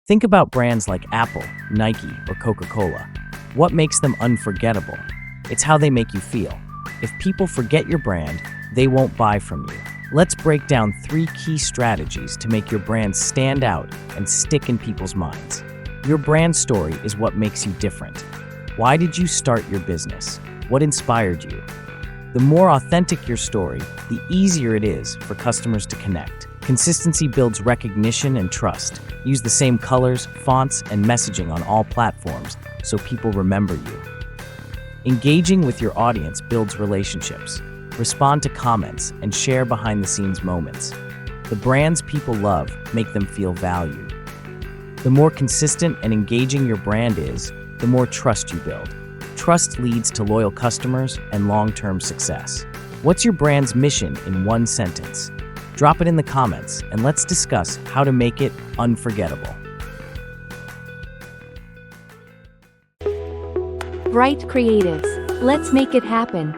Think about brands like Apple, Nike, or Coca-Cola. What makes them unforgettable? It's how they make you feel. If people forget your brand, they won't buy from you. Let's break down 3 key strategies to make your brand stand out and stick in people's minds. Your brand story is what makes you different. Why did you start your business? What inspired you? The more authentic your story, the easier it is for customers to connect. Consistency builds recognition and trust. Use the same colors, fonts, and messaging on all platforms so people remember you. Engaging with your audience builds relationships. Respond to comments and share behind-the-scenes moments. The brands people love make them feel valued. The more consistent and engaging your brand is, the more trust you build. Trust leads to loyal customers and long-term success. What's your brand's mission in one sentence? Drop it in the comments and let's discuss how to make it unforgettable. Bright Creatives. Let's make it happen.